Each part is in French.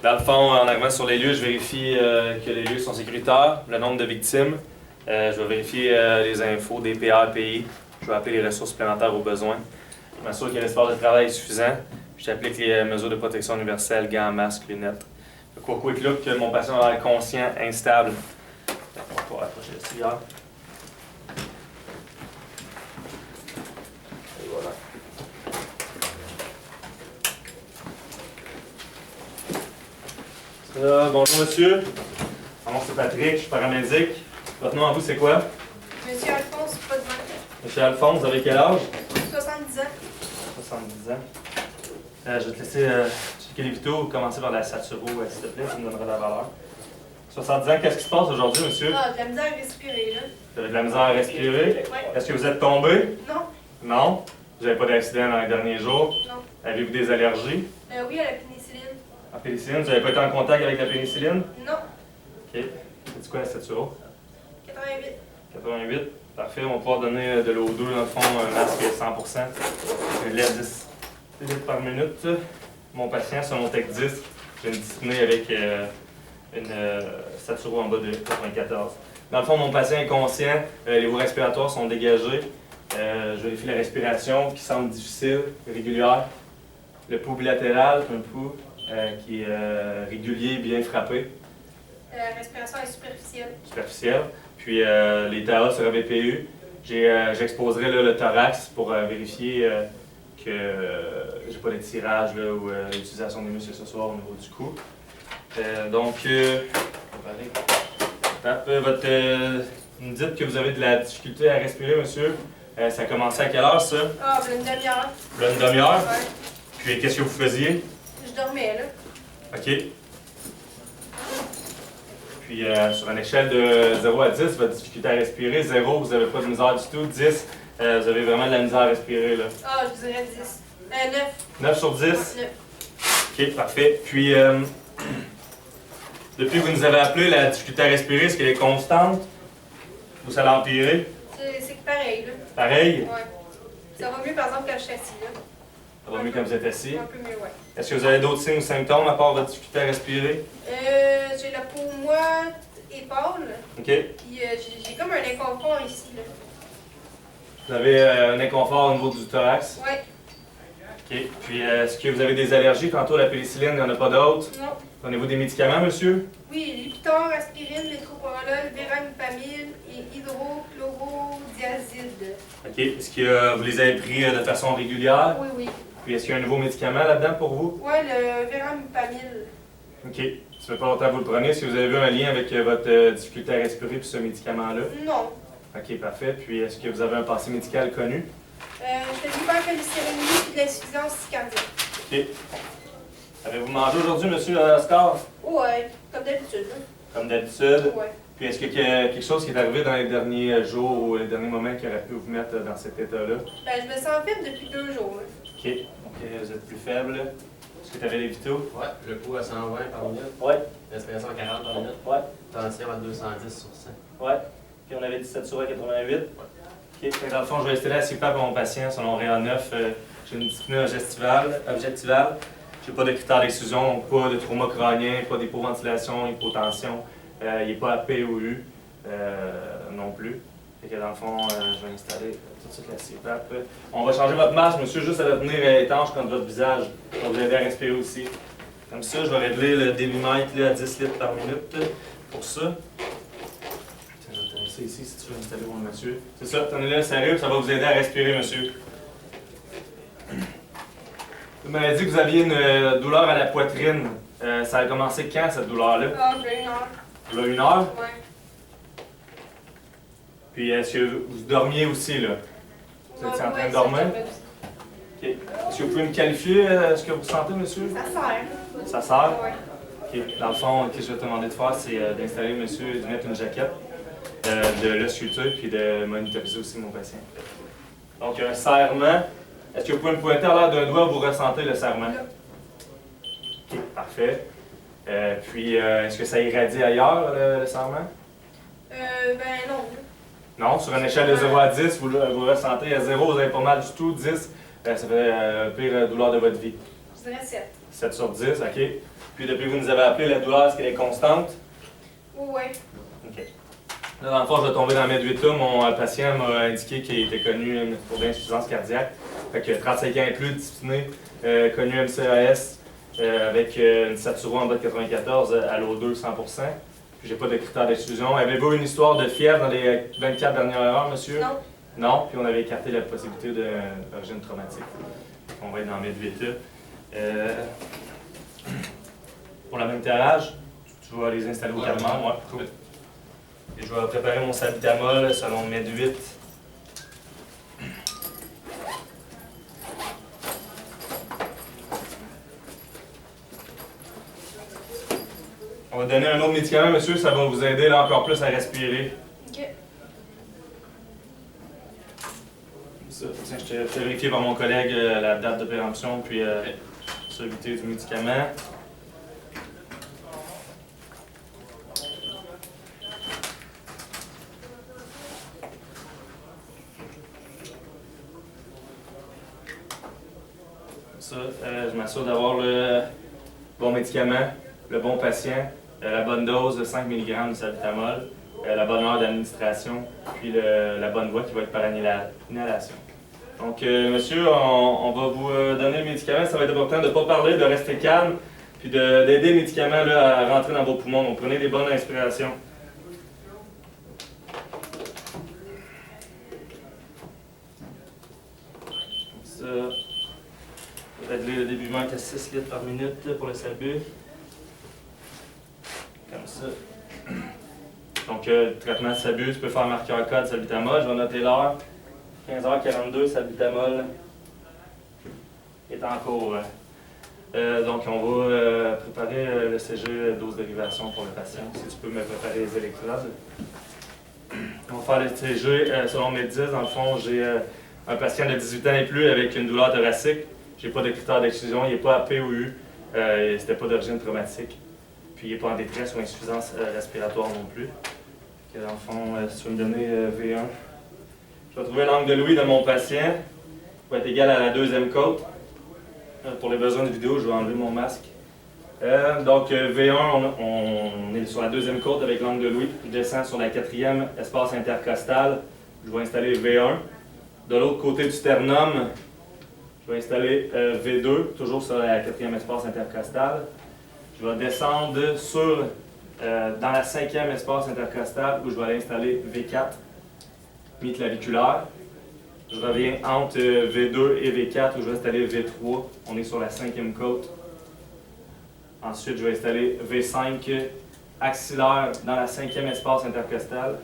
Dans le fond, en arrivant sur les lieux, je vérifie que les lieux sont sécuritaires, le nombre de victimes. Je vais vérifier les infos des PA, PI. Je vais appeler les ressources supplémentaires au besoin. Je m'assure que l'espace de travail est suffisant. J'applique les mesures de protection universelle, gants, masques, lunettes. Quoi quick look que mon patient a l'air conscient, instable. On va pouvoir approcher le cigare. Et voilà. Bonjour monsieur. Mon nom c'est Patrick, je suis paramédic. Votre nom à vous c'est quoi? Monsieur Alphonse, pas de mal. Monsieur Alphonse, vous avez quel âge? 70 ans. 70 ans. Je vais te laisser checker les vitaux, commencer par la saturo, s'il te plaît, ça me donnera la valeur. 70 ans, qu'est-ce qui se passe aujourd'hui, monsieur? Ah, de la misère à respirer, là. Vous avez de la misère à respirer? Oui. Est-ce que vous êtes tombé? Non. Non? Vous n'avez pas d'accident dans les derniers jours? Non. Avez-vous des allergies? Oui, à la pénicilline. En pénicilline, vous n'avez pas été en contact avec la pénicilline? Non. OK. C'est quoi la saturo? 88. 88. Parfait, on va pouvoir donner de l'eau douce, dans le fond, un masque 100%. Un lait 10 litres par minute. Mon patient, sur mon Tech 10, j'ai une dyspnée avec une saturo en bas de 94. Dans le fond, mon patient est conscient, les voies respiratoires sont dégagées. Je vérifie la respiration qui semble difficile, régulière. Le pouls bilatéral, un pouls qui est régulier, bien frappé. La respiration est superficielle. Superficielle. Puis les TAA sur ABPU, j'exposerai le thorax pour vérifier que j'ai pas d'étirage ou l'utilisation des muscles ce soir au niveau du cou. Vous me dites que vous avez de la difficulté à respirer, monsieur. Ça a commencé à quelle heure, ça? Ah, une demi-heure. Une demi-heure? Ouais. Puis qu'est-ce que vous faisiez? Je dormais, là. OK. Puis sur une échelle de 0 à 10, votre difficulté à respirer, 0, vous n'avez pas de misère du tout, 10, vous avez vraiment de la misère à respirer, là. Ah, je dirais 10. 9. 9 sur 10? 9. OK, parfait. Puis, depuis que vous nous avez appelé, la difficulté à respirer, est-ce qu'elle est constante? Ou ça l'a empiré? C'est pareil, là. Pareil? Ouais. Ça va mieux, par exemple, quand je suis assis, là. Ça va mieux quand vous êtes assis. Un peu mieux, ouais. Est-ce que vous avez d'autres signes ou symptômes à part votre difficulté à respirer? J'ai la peau moite et pâle. OK. Puis j'ai comme un inconfort ici, là. Vous avez un inconfort au niveau du thorax? Ouais. OK. Puis, est-ce que vous avez des allergies? Tantôt, la pénicilline, il n'y en a pas d'autres? Non. Prenez-vous des médicaments, monsieur? Oui, Lipitor, aspirine, métropérolol, véramipamil et hydrochlorodiazide. OK. Est-ce que vous les avez pris de façon régulière? Oui, oui. Puis, est-ce qu'il y a un nouveau médicament là-dedans pour vous? Oui, le véramipamil. OK. Ça fait pas longtemps que vous le prenez. Est-ce que vous avez vu un lien avec votre difficulté à respirer et ce médicament-là? Non. OK, parfait. Puis, est-ce que vous avez un passé médical connu? Je fais de l'hypercholestérolémie et de l'insuffisance cardiaque. OK. Avez-vous mangé aujourd'hui, monsieur Oscar? Ouais, comme d'habitude. Hein. Comme d'habitude. Ouais. Puis, est-ce qu'il y a quelque chose qui est arrivé dans les derniers jours ou les derniers moments qui aurait pu vous mettre dans cet état-là? Ben, je me sens faible depuis 2 jours. Là. OK. Donc, vous êtes plus faible. Est-ce que tu avais les vitaux? Ouais, le pouls à 120 par minute, Ouais. respiration à 40 par minute, Ouais. tension à 210 sur 100. Ouais. Puis, on avait 17 sur 88. OK. Fait que dans le fond, je vais installer la CPAP à mon patient selon Réa 9. J'ai une dyspnée objectivale. J'ai pas de critères d'exclusion, pas de trauma crânien, pas d'hypoventilation, hypotension. Il n'est pas AP ou U non plus. Fait que dans le fond, je vais installer tout de suite la CPAP. On va changer votre masque, monsieur, juste à la tenir étanche contre votre visage. Ça va vous aider à respirer aussi. Comme ça, je vais régler le débitmètre là, à 10 litres par minute pour ça. Tiens, je vais te donner ça ici si tu veux installer mon monsieur. C'est ça, tenez-le sérieux, ça va vous aider à respirer, monsieur. Vous m'avez dit que vous aviez une douleur à la poitrine. Ça a commencé quand, cette douleur-là? Ah, j'ai 1 heure. Il y a 1 heure? Ouais. Puis est-ce que vous dormiez aussi, là? Vous êtes en train de dormir? OK. Est-ce que vous pouvez me qualifier ce que vous sentez, monsieur? Ça sert. Ça sert? Ouais. OK. Dans le fond, ce que je vais te demander de faire, c'est d'installer, monsieur, de mettre une jaquette, de l'ausculter, puis de monitoriser aussi mon patient. Donc, un serrement. Est-ce que vous pouvez me pointer à l'air d'un doigt où vous ressentez le serrement? Là. OK, parfait. Puis, est-ce que ça irradie ailleurs, le serrement? Ben non. Non, sur une échelle de 0 à 10, vous ressentez à 0, vous avez pas mal du tout. 10, ça fait la pire douleur de votre vie. Je dirais 7. 7 sur 10, OK. Puis depuis que vous nous avez appelé, la douleur, est-ce qu'elle est constante? Oui. OK. Là, dans le fond, je vais tomber dans mes 8 cas. Mon patient m'a indiqué qu'il était connu pour l'insuffisance cardiaque. Fait que 35 ans et plus, discipliné, connu MCAS, avec une saturo en bas de 94 à l'O2 100%. Puis j'ai pas de critères d'exclusion. Avez-vous une histoire de fièvre dans les 24 dernières heures, monsieur? Non. Non, puis on avait écarté la possibilité d'origine traumatique. On va être dans mes 8 Pour la même tirage, tu vas les installer au calmant, moi. Cool. Et je vais préparer mon salbutamol selon med 8. On va donner un autre médicament, monsieur, ça va vous aider là, encore plus à respirer. OK. Ça, tiens, je t'ai vérifié par mon collègue la date de péremption puis solidité du médicament. Ça, je m'assure d'avoir le bon médicament, le bon patient, la bonne dose de 5 mg de salbutamol, la bonne heure d'administration, puis la bonne voie qui va être par inhalation. Donc, monsieur, on va vous donner le médicament. Ça va être important de ne pas parler, de rester calme, puis d'aider le médicament là, à rentrer dans vos poumons. Donc, prenez des bonnes inspirations. Ça, régler le début à 6 litres par minute pour le salbu. Comme ça. Donc, traitement de salbu, tu peux faire marqueur code salbutamol. Je vais noter l'heure. 15h42, salbutamol est en cours. Donc, on va préparer le CG dose dérivation pour le patient. Si tu peux me préparer les électrodes. On va faire le CG selon mes 10. Dans le fond, j'ai un patient de 18 ans et plus avec une douleur thoracique. J'ai pas de critères d'exclusion, il n'est pas AP ou U, c'était pas d'origine traumatique. Puis il n'est pas en détresse ou insuffisance respiratoire non plus. Dans le fond, si tu veux me donner V1. Je vais trouver l'angle de Louis de mon patient, qui va être égal à la deuxième côte. Pour les besoins de vidéo, je vais enlever mon masque. Donc V1, on est sur la deuxième côte avec l'angle de Louis. Je descends sur la quatrième espace intercostal. Je vais installer V1. De l'autre côté du sternum, je vais installer V2, toujours sur la quatrième espace intercostal. Je vais descendre dans la cinquième espace intercostal où je vais aller installer V4, mi-claviculaire. Je reviens entre V2 et V4 où je vais installer V3. On est sur la cinquième côte. Ensuite, je vais installer V5 axillaire dans la cinquième espace intercostal.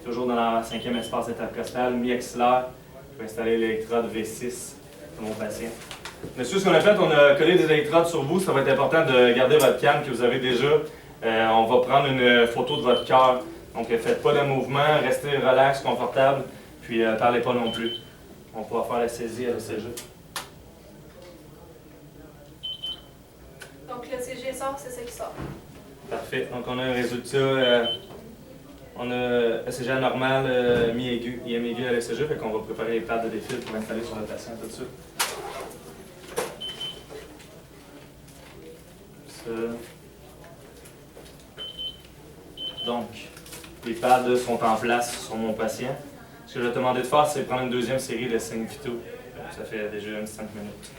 Toujours dans la cinquième espace intercostal, mi-axillaire. Je vais installer l'électrode V6 de mon patient. Monsieur, ce qu'on a fait, on a collé des électrodes sur vous. Ça va être important de garder votre calme que vous avez déjà. On va prendre une photo de votre cœur. Donc, faites pas de mouvement, restez relax, confortable, puis parlez pas non plus. On pourra faire la saisie à l'ECG. Donc le CG sort, c'est ça qui sort. Parfait. Donc, on a un résultat. On a ECG anormal, mi-aigu, IM aigu à l'ECG, fait qu'on va préparer les pattes de défil pour l'installer sur le patient tout de suite. Ça. Donc, les pads sont en place sur mon patient. Ce que je vais te demander de faire, c'est prendre une deuxième série de signes vitaux. Ça fait déjà 5 minutes.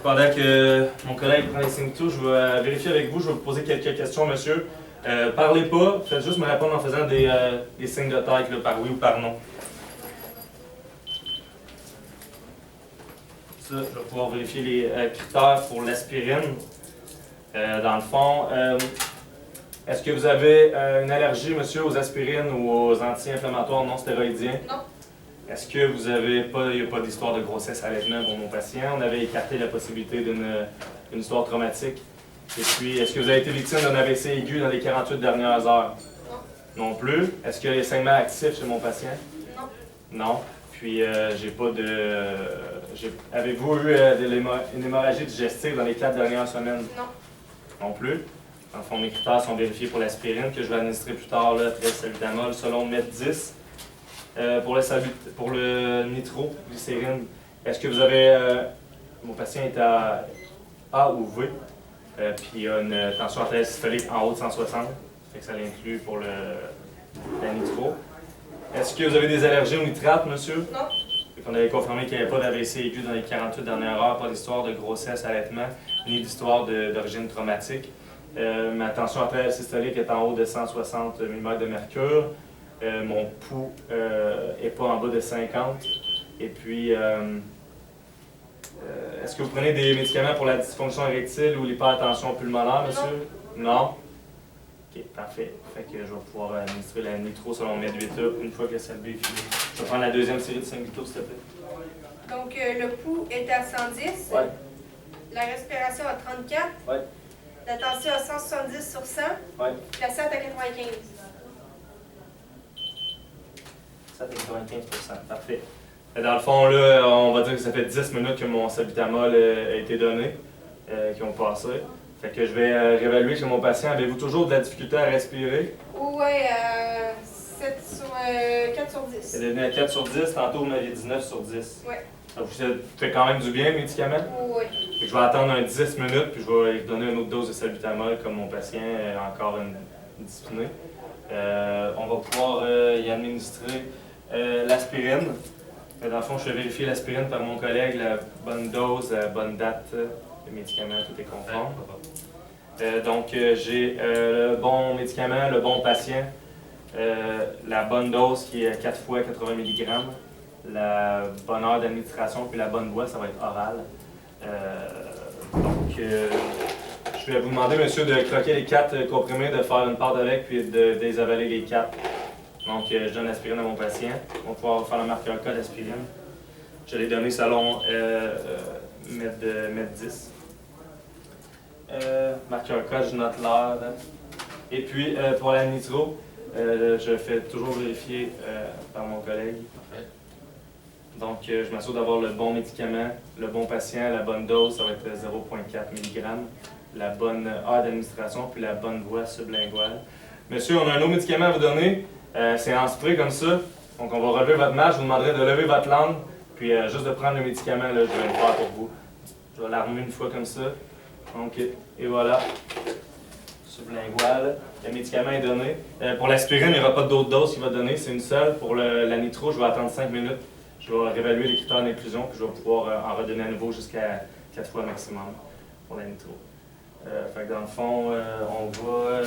Pendant que mon collègue prend les signes vitaux, je vais vérifier avec vous, je vais vous poser quelques questions, monsieur. Parlez pas, faites juste me répondre en faisant des signes de tête, là, par oui ou par non. Ça, je vais pouvoir vérifier les critères pour l'aspirine. Dans le fond, est-ce que vous avez une allergie, monsieur, aux aspirines ou aux anti-inflammatoires non stéroïdiens? Non. Est-ce que vous avez pas, il n'y a pas d'histoire de grossesse allaitement pour mon patient? On avait écarté la possibilité d'une histoire traumatique. Et puis, est-ce que vous avez été victime d'un AVC aigu dans les 48 dernières heures? Non. Non plus. Est-ce qu'il y a des saignements actifs chez mon patient? Non. Non. Puis, j'ai pas de... Avez-vous eu une hémorragie digestive dans les 4 dernières semaines? Non. Non plus. En fond, mes critères sont vérifiés pour l'aspirine, que je vais administrer plus tard, là, après le salbutamol, selon le MED 10. Pour le nitroglycérine, est-ce que vous avez... mon patient est A ou V. Puis il y a une tension artérielle systolique en haut de 160. Fait que ça l'inclut pour la nitro. Est-ce que vous avez des allergies au nitrate, monsieur? Non. On avait confirmé qu'il n'y avait pas d'AVC aigu dans les 48 dernières heures, pas d'histoire de grossesse, allaitement, ni d'histoire d'origine traumatique. Ma tension artérielle systolique est en haut de 160 mm de mercure. Mon pouls n'est pas en bas de 50. Et puis, est-ce que vous prenez des médicaments pour la dysfonction érectile ou l'hypertension pulmonaire, monsieur? Non. OK, parfait. Fait que je vais pouvoir administrer la nitro selon mes 8 une fois que celle-là est finie. Je vais prendre la deuxième série de 5 litres, s'il te plaît. Donc, le pouls est à 110. Ouais. La respiration à 34. Ouais. La tension à 170 sur 100. Ouais. La SAT à 95. Ça fait 95%. Parfait. Dans le fond, là, on va dire que ça fait 10 minutes que mon salbutamol a été donné, qui ont passé. Fait que je vais réévaluer chez mon patient. Avez-vous toujours de la difficulté à respirer? Ouais, 4 sur 10. Elle est devenue à 4 sur 10. Tantôt, vous m'aviez 19 sur 10. Ouais. Ça vous fait quand même du bien, le médicament? Ouais. Fait que je vais attendre un 10 minutes, puis je vais lui donner une autre dose de salbutamol, comme mon patient a encore une dyspnée. On va pouvoir y administrer l'aspirine. Dans le fond, je vais vérifier l'aspirine par mon collègue, la bonne dose, la bonne date, le médicament, tout est conforme. Donc, j'ai le bon médicament, le bon patient, la bonne dose qui est 4 fois 80 mg, la bonne heure d'administration, puis la bonne voie, ça va être oral. Donc, je vais vous demander, monsieur, de croquer les 4 comprimés, de faire une part avec, puis de les avaler les 4. Donc, je donne l'aspirine à mon patient. On va pouvoir faire le marqueur code d'aspirine. Je l'ai donné selon mètre 10. Marqueur code, je note l'heure. Et puis, pour la nitro, je fais toujours vérifier par mon collègue. Parfait. Donc, je m'assure d'avoir le bon médicament, le bon patient, la bonne dose, ça va être 0,4 mg, la bonne heure d'administration, puis la bonne voie sublinguale. Monsieur, on a un autre médicament à vous donner. C'est en spray comme ça. Donc, on va relever votre masque. Je vous demanderai de lever votre langue, puis juste de prendre le médicament, là, je vais le faire pour vous. Je vais l'armer une fois comme ça. Donc, et voilà. Sublingual. Le médicament est donné. Pour l'aspirine, il n'y aura pas d'autre dose qu'il va donner. C'est une seule. Pour la nitro, je vais attendre 5 minutes. Je vais réévaluer les critères d'inclusion, puis je vais pouvoir en redonner à nouveau jusqu'à 4 fois maximum pour la nitro. Fait que dans le fond, on va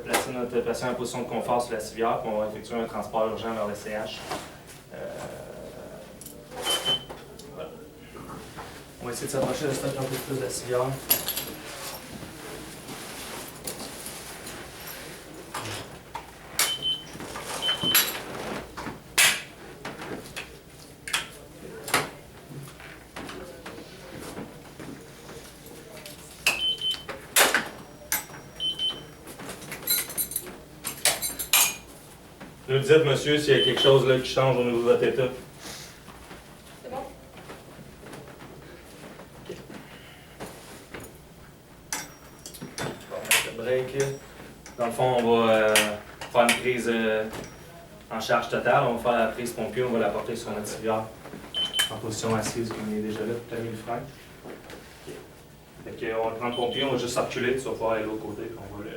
placer notre patient en position de confort sur la civière, puis on va effectuer un transport urgent vers le CH. Voilà. On va essayer de s'approcher de stade un peu plus de la civière. Nous dites, monsieur, s'il y a quelque chose là, qui change au niveau de votre état. C'est bon? On va mettre le break. Dans le fond, on va faire une prise en charge totale. On va faire la prise pompier, on va la porter sur notre civière en position assise, comme il est déjà là, tout à mis le frein. Fait qu'on va le prendre pompier, on va juste circuler, tu vas pouvoir aller de l'autre côté, puis on va le.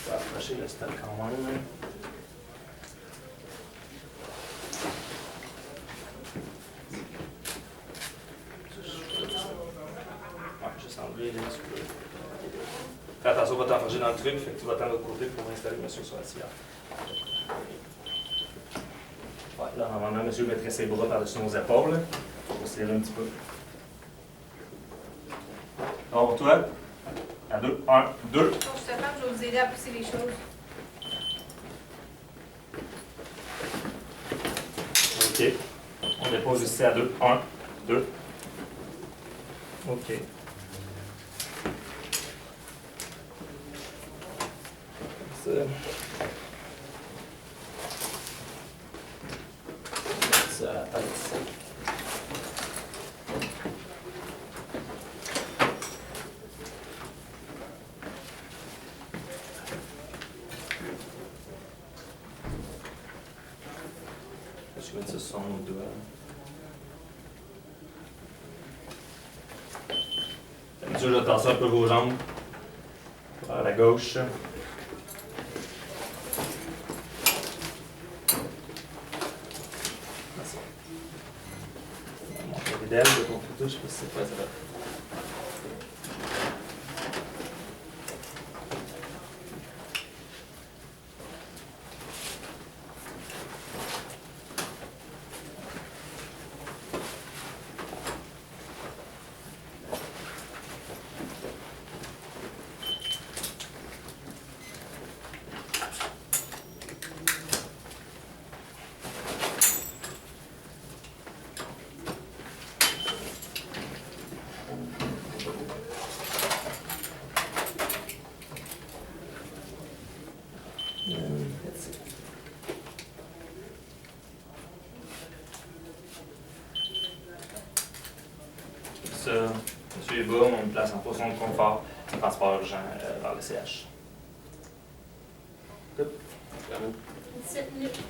On va approcher le stade quand même. Ouais, juste enlever là, tu peux. Fais attention, on va t'enfarger dans le truc, fait que tu vas attendre de l'autre côté pour installer monsieur sur la civière. Ouais, là, normalement, monsieur mettrait ses bras par-dessus nos épaules. On va serrer un petit peu. Alors, pour toi, à 2, 1, 2. Quand je te parle, je vais vous aider à pousser les choses. OK. On dépose ici à 2, 1, 2. OK. Ça. Ça à la tête ici. Je vais mettre ça sur son autre doigt. ça, je vais tasser un peu vos jambes. Vers la gauche. Merci. Mon modèle de ton photo, je sais pas si c'est quoi ça va. That's it. Ça, monsieur est bas, on me place en position de confort, transport urgent vers le CH. 17 minutes.